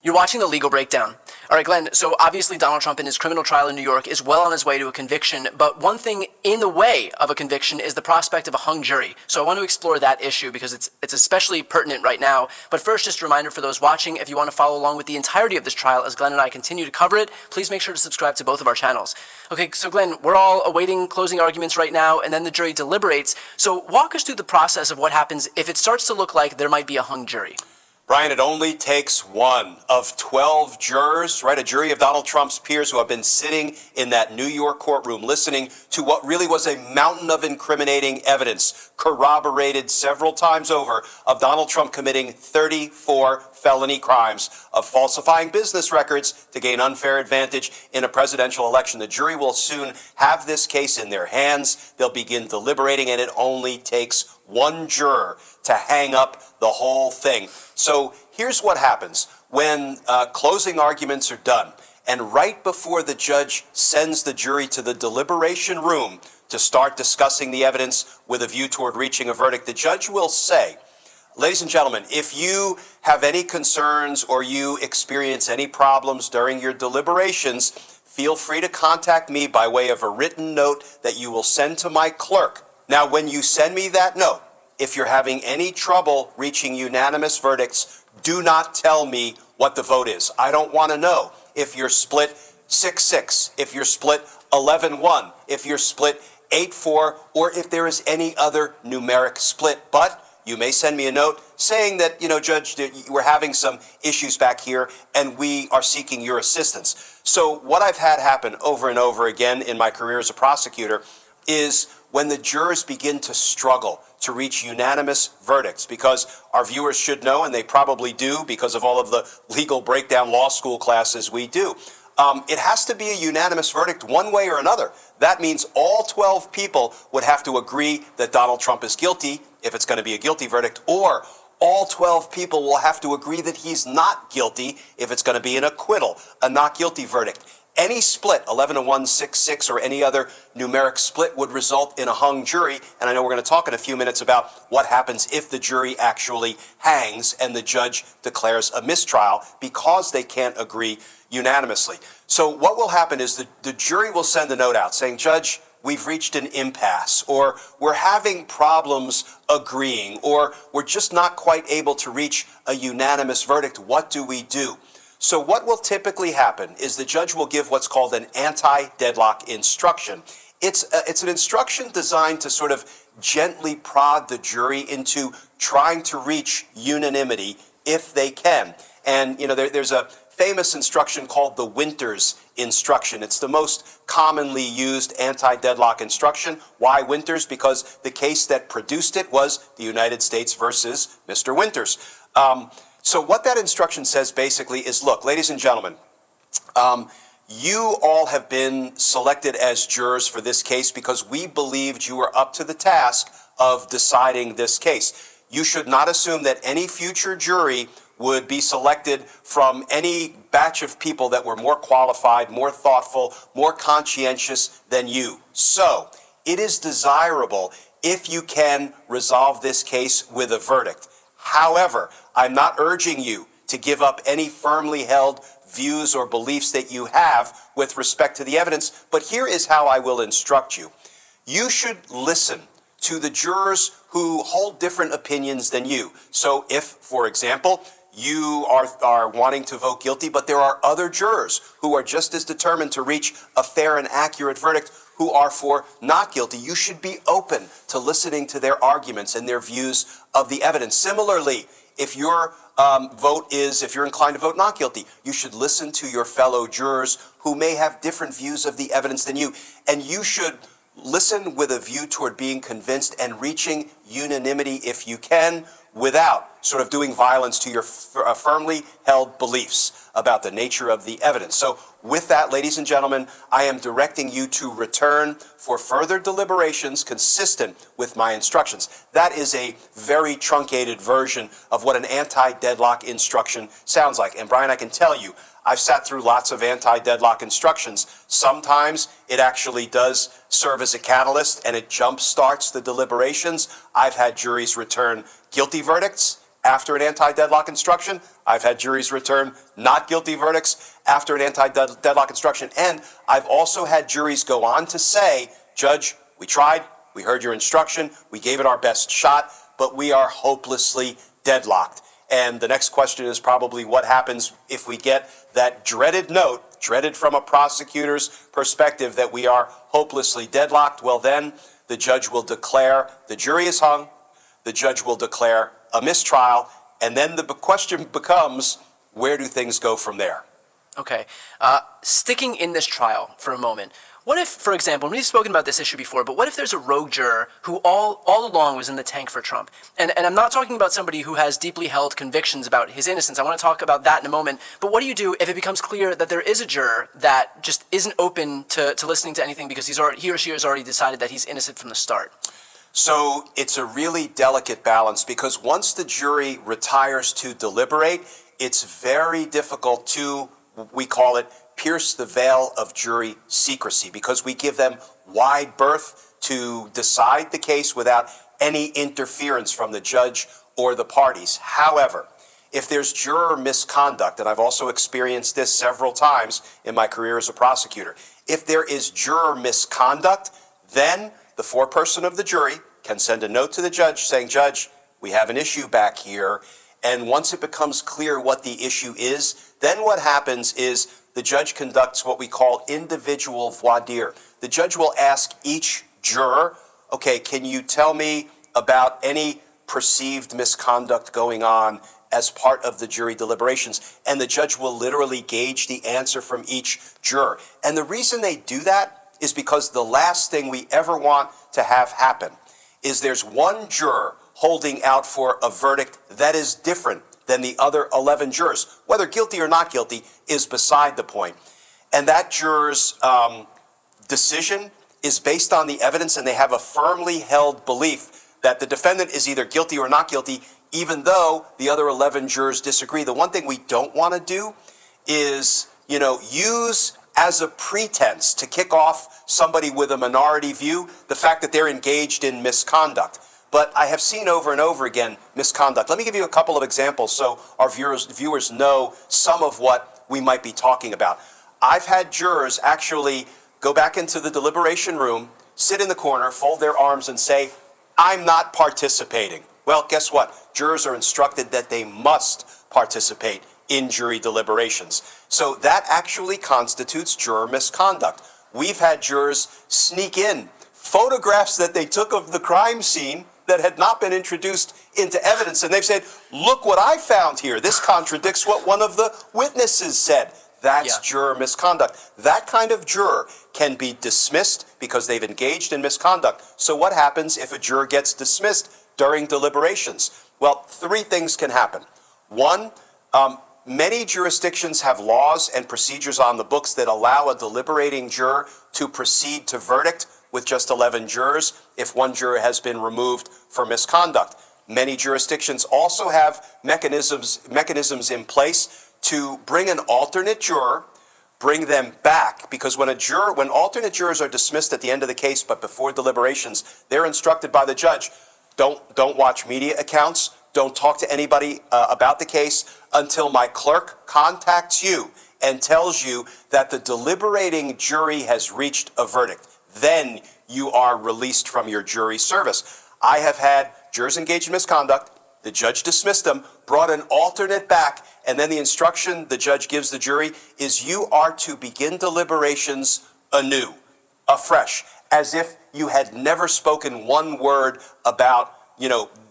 You're watching The Legal Breakdown. All right, Glenn, so obviously Donald Trump in his criminal trial in New York is well on his way to a conviction, but one thing in the way of a conviction is the prospect of a hung jury. So I want to explore that issue because it's especially pertinent right now. But first, just a reminder for those watching, if you want to follow along with the entirety of this trial as Glenn and I continue to cover it, please make sure to subscribe to both of our channels. Okay, so Glenn, we're all awaiting closing arguments right now, and then the jury deliberates. So walk us through the process of what happens if it starts to look like there might be a hung jury. Brian, it only takes one of 12 jurors, right? A jury of Donald Trump's peers who have been sitting in that New York courtroom listening to what really was a mountain of incriminating evidence, corroborated several times over, of Donald Trump committing 34 felony crimes of falsifying business records to gain unfair advantage in a presidential election. The jury will soon have this case in their hands. They'll begin deliberating, and it only takes one juror to hang up the whole thing. So here's what happens when closing arguments are done, and right before the judge sends the jury to the deliberation room to start discussing the evidence with a view toward reaching a verdict, the judge will say, ladies and gentlemen, if you have any concerns or you experience any problems during your deliberations, feel free to contact me by way of a written note that you will send to my clerk. Now, when you send me that note, if you're having any trouble reaching unanimous verdicts, do not tell me what the vote is. I don't want to know if you're split 6-6, if you're split 11-1, if you're split 8-4, or if there is any other numeric split. But you may send me a note saying that, Judge, we're having some issues back here and we are seeking your assistance. So what I've had happen over and over again in my career as a prosecutor is when the jurors begin to struggle to reach unanimous verdicts, because our viewers should know, and they probably do because of all of the legal breakdown law school classes we do, it has to be a unanimous verdict one way or another. That means all 12 people would have to agree that Donald Trump is guilty if it's going to be a guilty verdict, or all 12 people will have to agree that he's not guilty if it's going to be an acquittal, a not guilty verdict. Any split, 11-1, 6-6, or any other numeric split would result in a hung jury. And I know we're going to talk in a few minutes about what happens if the jury actually hangs and the judge declares a mistrial because they can't agree unanimously. So what will happen is the jury will send a note out saying, Judge, we've reached an impasse, or we're having problems agreeing, or we're just not quite able to reach a unanimous verdict. What do we do? So what will typically happen is the judge will give what's called an anti-deadlock instruction. It's an instruction designed to sort of gently prod the jury into trying to reach unanimity if they can. And, there's a famous instruction called the Winters instruction. It's the most commonly used anti-deadlock instruction. Why Winters? Because the case that produced it was the United States versus Mr. Winters. So what that instruction says basically is, look, ladies and gentlemen, you all have been selected as jurors for this case because we believed you were up to the task of deciding this case. You should not assume that any future jury would be selected from any batch of people that were more qualified, more thoughtful, more conscientious than you. So it is desirable if you can resolve this case with a verdict. However, I'm not urging you to give up any firmly held views or beliefs that you have with respect to the evidence, but here is how I will instruct you. You should listen to the jurors who hold different opinions than you. So if, for example, you are wanting to vote guilty, but there are other jurors who are just as determined to reach a fair and accurate verdict who are for not guilty, you should be open to listening to their arguments and their views of the evidence. Similarly, if your if you're inclined to vote not guilty, you should listen to your fellow jurors who may have different views of the evidence than you. And you should listen with a view toward being convinced and reaching unanimity if you can, without sort of doing violence to your firmly held beliefs about the nature of the evidence. So with that, ladies and gentlemen, I am directing you to return for further deliberations consistent with my instructions. That is a very truncated version of what an anti-deadlock instruction sounds like. And Brian, I can tell you, I've sat through lots of anti-deadlock instructions. Sometimes it actually does serve as a catalyst and it jump starts the deliberations. I've had juries return guilty verdicts, after an anti-deadlock instruction. I've had juries return not guilty verdicts after an anti-deadlock instruction. And I've also had juries go on to say, Judge, we tried, we heard your instruction, we gave it our best shot, but we are hopelessly deadlocked. And the next question is probably what happens if we get that dreaded note, dreaded from a prosecutor's perspective, that we are hopelessly deadlocked. Well, then the judge will declare the jury is hung, the judge will declare a mistrial, and then the question becomes, where do things go from there? Okay. Sticking in this trial for a moment, what if, for example, we've spoken about this issue before, but what if there's a rogue juror who all along was in the tank for Trump? And I'm not talking about somebody who has deeply held convictions about his innocence. I want to talk about that in a moment. But what do you do if it becomes clear that there is a juror that just isn't open to listening to anything because he or she has already decided that he's innocent from the start? So it's a really delicate balance, because once the jury retires to deliberate, it's very difficult to, we call it, pierce the veil of jury secrecy, because we give them wide berth to decide the case without any interference from the judge or the parties. However, if there's juror misconduct, and I've also experienced this several times in my career as a prosecutor, if there is juror misconduct, then the foreperson of the jury can send a note to the judge saying, Judge, we have an issue back here. And once it becomes clear what the issue is, then what happens is the judge conducts what we call individual voir dire. The judge will ask each juror, okay, can you tell me about any perceived misconduct going on as part of the jury deliberations? And the judge will literally gauge the answer from each juror. And the reason they do that is because the last thing we ever want to have happen is there's one juror holding out for a verdict that is different than the other 11 jurors. Whether guilty or not guilty is beside the point. And that juror's decision is based on the evidence, and they have a firmly held belief that the defendant is either guilty or not guilty, even though the other 11 jurors disagree. The one thing we don't want to do is, use as a pretense to kick off somebody with a minority view the fact that they're engaged in misconduct. But I have seen over and over again misconduct. Let me give you a couple of examples so our viewers know some of what we might be talking about. I've had jurors actually go back into the deliberation room, sit in the corner, fold their arms and say, I'm not participating. Well, guess what? Jurors are instructed that they must participate in jury deliberations. So that actually constitutes juror misconduct. We've had jurors sneak in photographs that they took of the crime scene that had not been introduced into evidence, and they've said, look what I found here. This contradicts what one of the witnesses said. That's juror misconduct. That kind of juror can be dismissed because they've engaged in misconduct. So what happens if a juror gets dismissed during deliberations? Well, three things can happen. One, many jurisdictions have laws and procedures on the books that allow a deliberating juror to proceed to verdict with just 11 jurors if one juror has been removed for misconduct. Many jurisdictions also have mechanisms in place to bring an alternate juror, bring them back, because when alternate jurors are dismissed at the end of the case but before deliberations, they're instructed by the judge, don't watch media accounts, don't talk to anybody about the case until my clerk contacts you and tells you that the deliberating jury has reached a verdict. Then you are released from your jury service. I have had jurors engaged in misconduct, the judge dismissed them, brought an alternate back, and then the instruction the judge gives the jury is you are to begin deliberations anew, afresh, as if you had never spoken one word about,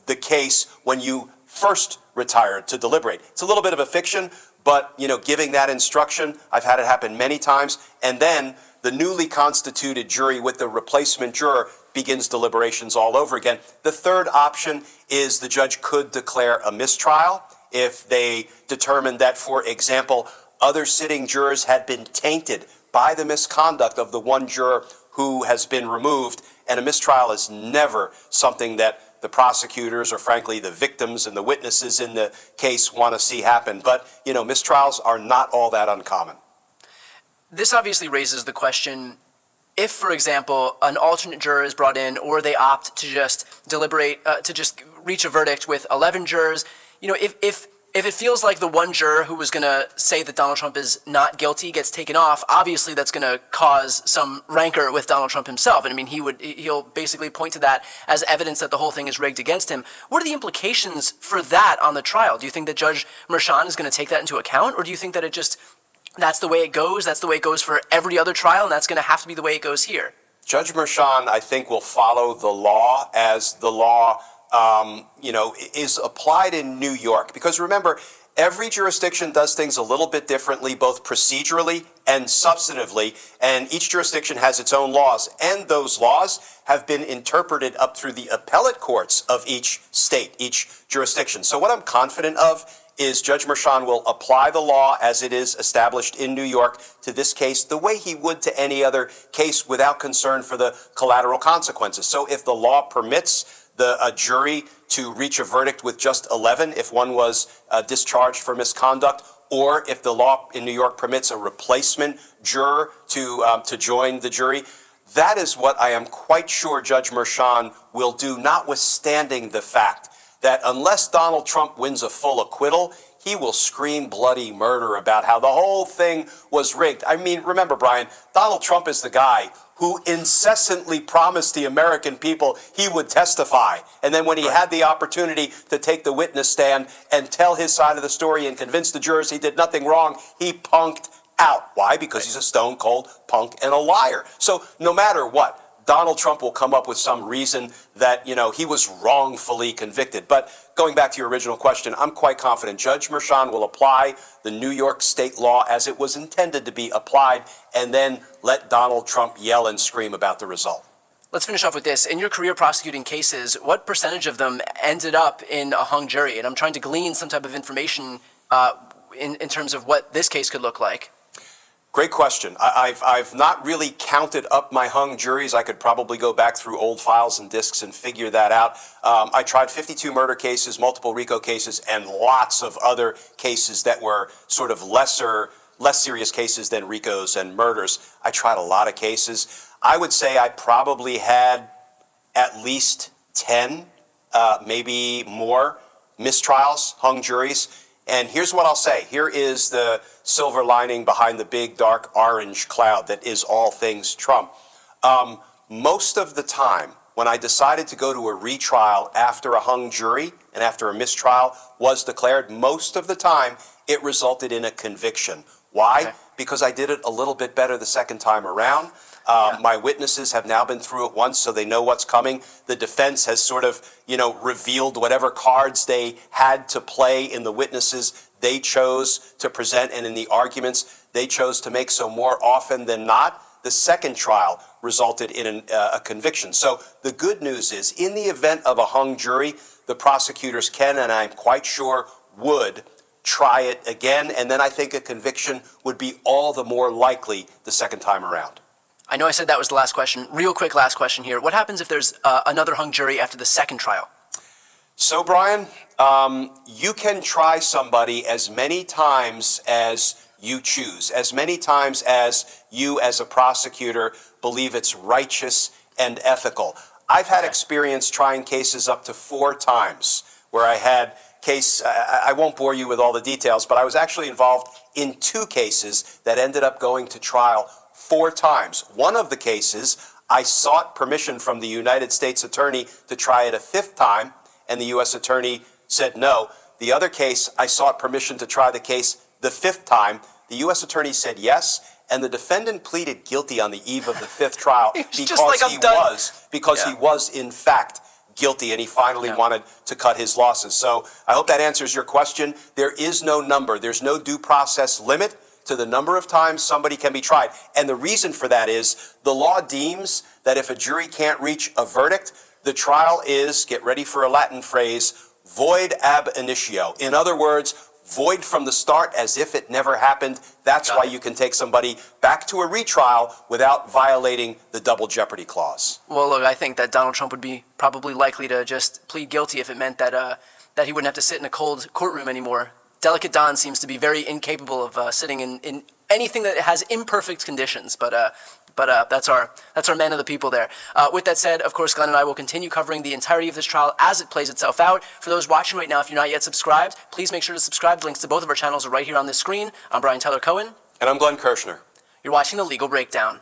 the case when you first retired to deliberate. It's a little bit of a fiction, but, giving that instruction, I've had it happen many times, and then the newly constituted jury with the replacement juror begins deliberations all over again. The third option is the judge could declare a mistrial if they determine that, for example, other sitting jurors had been tainted by the misconduct of the one juror who has been removed. And a mistrial is never something that the prosecutors or, frankly, the victims and the witnesses in the case want to see happen. But, mistrials are not all that uncommon. This obviously raises the question, if, for example, an alternate juror is brought in or they opt to just deliberate, to just reach a verdict with 11 jurors, if it feels like the one juror who was going to say that Donald Trump is not guilty gets taken off, obviously that's going to cause some rancor with Donald Trump himself. And I mean, he'll basically point to that as evidence that the whole thing is rigged against him. What are the implications for that on the trial? Do you think that Judge Merchan is going to take that into account, or do you think that that's the way it goes? That's the way it goes for every other trial, and that's going to have to be the way it goes here? Judge Merchan, I think, will follow the law as the law is applied in New York. Because remember, every jurisdiction does things a little bit differently, both procedurally and substantively, and each jurisdiction has its own laws. And those laws have been interpreted up through the appellate courts of each state, each jurisdiction. So what I'm confident of is Judge Merchan will apply the law as it is established in New York to this case the way he would to any other case without concern for the collateral consequences. So if the law permits a jury to reach a verdict with just 11 if one was discharged for misconduct, or if the law in New York permits a replacement juror to join the jury, that is what I am quite sure Judge Merchan will do, notwithstanding the fact that unless Donald Trump wins a full acquittal, he will scream bloody murder about how the whole thing was rigged. I mean, remember, Brian, Donald Trump is the guy who incessantly promised the American people he would testify. And then when he had the opportunity to take the witness stand and tell his side of the story and convince the jurors he did nothing wrong, he punked out. Why? Because he's a stone-cold punk and a liar. So no matter what, Donald Trump will come up with some reason that, he was wrongfully convicted. But going back to your original question, I'm quite confident Judge Merchan will apply the New York state law as it was intended to be applied, and then let Donald Trump yell and scream about the result. Let's finish off with this. In your career prosecuting cases, what percentage of them ended up in a hung jury? And I'm trying to glean some type of information in terms of what this case could look like. Great question. I've not really counted up my hung juries. I could probably go back through old files and disks and figure that out. I tried 52 murder cases, multiple RICO cases, and lots of other cases that were sort of less serious cases than RICOs and murders. I tried a lot of cases. I would say I probably had at least 10, maybe more, mistrials, hung juries. And here's what I'll say. Here is the silver lining behind the big, dark, orange cloud that is all things Trump. Most of the time, when I decided to go to a retrial after a hung jury and after a mistrial was declared, most of the time it resulted in a conviction. Why? Okay. Because I did it a little bit better the second time around. My witnesses have now been through it once, so they know what's coming. The defense has sort of, revealed whatever cards they had to play in the witnesses they chose to present and in the arguments they chose to make. So more often than not, the second trial resulted in a conviction. So the good news is, in the event of a hung jury, the prosecutors can, and I'm quite sure would, try it again. And then I think a conviction would be all the more likely the second time around. I know I said that was the last question. Real quick last question here. What happens if there's another hung jury after the second trial? So, Brian, you can try somebody as many times as you choose, as many times as you as a prosecutor believe it's righteous and ethical. I've had experience trying cases up to 4 times where I had I won't bore you with all the details, but I was actually involved in 2 cases that ended up going to trial 4 times. One of the cases, I sought permission from the United States Attorney to try it a 5th time, and the U.S. Attorney said no. The other case, I sought permission to try the case the 5th time. The U.S. Attorney said yes, and the defendant pleaded guilty on the eve of the 5th trial because he was, in fact, guilty, and he finally wanted to cut his losses. So I hope that answers your question. There is no number. There's no due process limit to the number of times somebody can be tried. And the reason for that is the law deems that if a jury can't reach a verdict, the trial is, get ready for a Latin phrase, void ab initio. In other words, void from the start as if it never happened. That's why you can take somebody back to a retrial without violating the double jeopardy clause. Well, look, I think that Donald Trump would be probably likely to just plead guilty if it meant that he wouldn't have to sit in a cold courtroom anymore. Delicate Don seems to be very incapable of sitting in anything that has imperfect conditions. But But that's our man of the people there. With that said, of course, Glenn and I will continue covering the entirety of this trial as it plays itself out. For those watching right now, if you're not yet subscribed, please make sure to subscribe. The links to both of our channels are right here on this screen. I'm Brian Tyler Cohen. And I'm Glenn Kirshner. You're watching The Legal Breakdown.